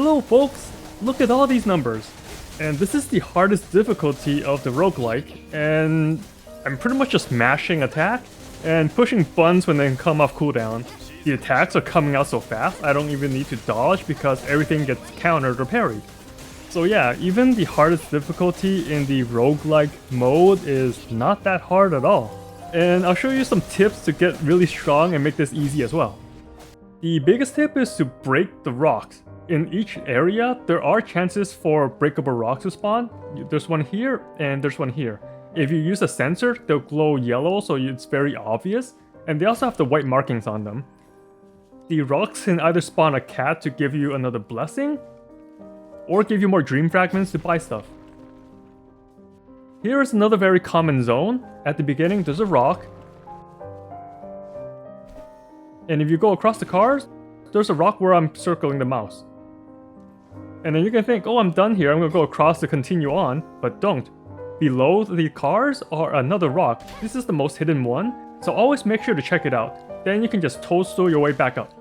Hello folks, look at all these numbers. And this is the hardest difficulty of the roguelike, and I'm pretty much just mashing attack and pushing buttons when they come off cooldown. The attacks are coming out so fast I don't even need to dodge because everything gets countered or parried. So yeah, even the hardest difficulty in the roguelike mode is not that hard at all. And I'll show you some tips to get really strong and make this easy as well. The biggest tip is to break the rocks. In each area, there are chances for breakable rocks to spawn. There's one here and there's one here. If you use a sensor, they'll glow yellow so it's very obvious. And they also have the white markings on them. The rocks can either spawn a cat to give you another blessing, or give you more dream fragments to buy stuff. Here is another very common zone. At the beginning, there's a rock. And if you go across the cars, there's a rock where I'm circling the mouse. And then you can think, oh, I'm done here, I'm gonna go across to continue on, but don't. Below the cars are another rock. This is the most hidden one, so always make sure to check it out. Then you can just toadstool your way back up.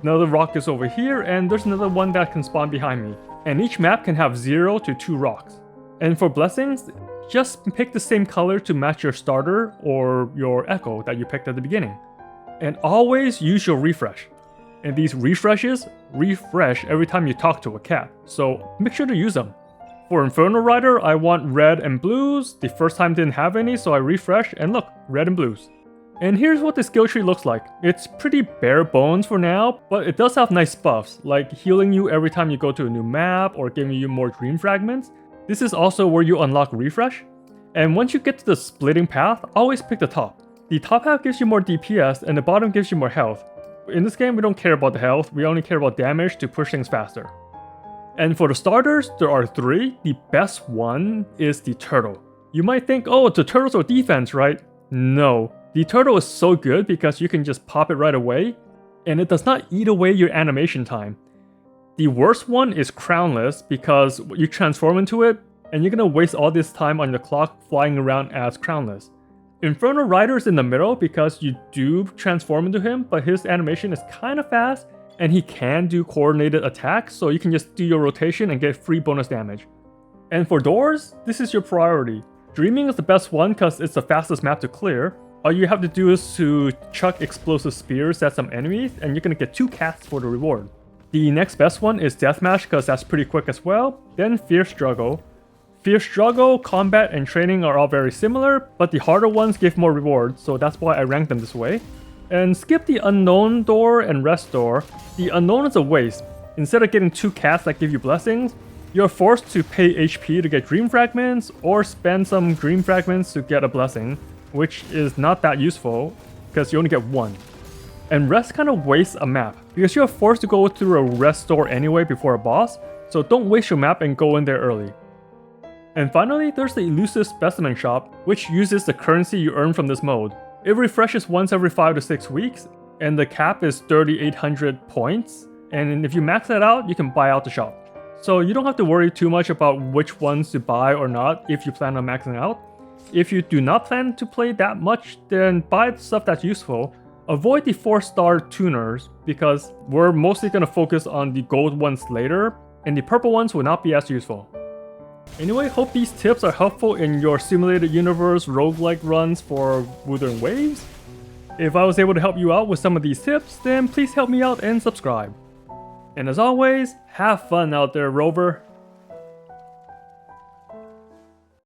Another rock is over here, and there's another one that can spawn behind me. And each map can have 0 to 2 rocks. And for blessings, just pick the same color to match your starter or your echo that you picked at the beginning. And always use your refresh. And these refreshes refresh every time you talk to a cat, so make sure to use them. For Infernal Rider, I want red and blues. The first time didn't have any, so I refresh and look, red and blues. And here's what the skill tree looks like. It's pretty bare bones for now, but it does have nice buffs, like healing you every time you go to a new map or giving you more dream fragments. This is also where you unlock refresh. And once you get to the splitting path, always pick the top. The top half gives you more DPS and the bottom gives you more health. In this game, we don't care about the health, we only care about damage to push things faster. And for the starters, there are 3. The best one is the turtle. You might think, oh, the turtles are defense, right? No. The turtle is so good because you can just pop it right away, and it does not eat away your animation time. The worst one is crownless because you transform into it, and you're gonna waste all this time on the clock flying around as crownless. Infernal Rider is in the middle because you do transform into him, but his animation is kind of fast, and he can do coordinated attacks, so you can just do your rotation and get free bonus damage. And for doors, this is your priority. Dreaming is the best one because it's the fastest map to clear. All you have to do is to chuck explosive spears at some enemies, and you're gonna get 2 cats for the reward. The next best one is Deathmatch because that's pretty quick as well, then Fierce Struggle. Fierce Struggle, combat, and training are all very similar, but the harder ones give more rewards, so that's why I rank them this way. And skip the Unknown Door and Rest Door. The Unknown is a waste. Instead of getting 2 cats that give you blessings, you're forced to pay HP to get Dream Fragments, or spend some Dream Fragments to get a blessing, which is not that useful, because you only get 1. And Rest kind of wastes a map, because you're forced to go through a Rest Door anyway before a boss, so don't waste your map and go in there early. And finally, there's the Elusive Specimen Shop, which uses the currency you earn from this mode. It refreshes once every 5 to 6 weeks, and the cap is 3,800 points, and if you max that out, you can buy out the shop. So you don't have to worry too much about which ones to buy or not if you plan on maxing out. If you do not plan to play that much, then buy stuff that's useful. Avoid the 4-star tuners, because we're mostly going to focus on the gold ones later, and the purple ones will not be as useful. Anyway, hope these tips are helpful in your simulated universe roguelike runs for Wuthering Waves. If I was able to help you out with some of these tips, then please help me out and subscribe. And as always, have fun out there, Rover!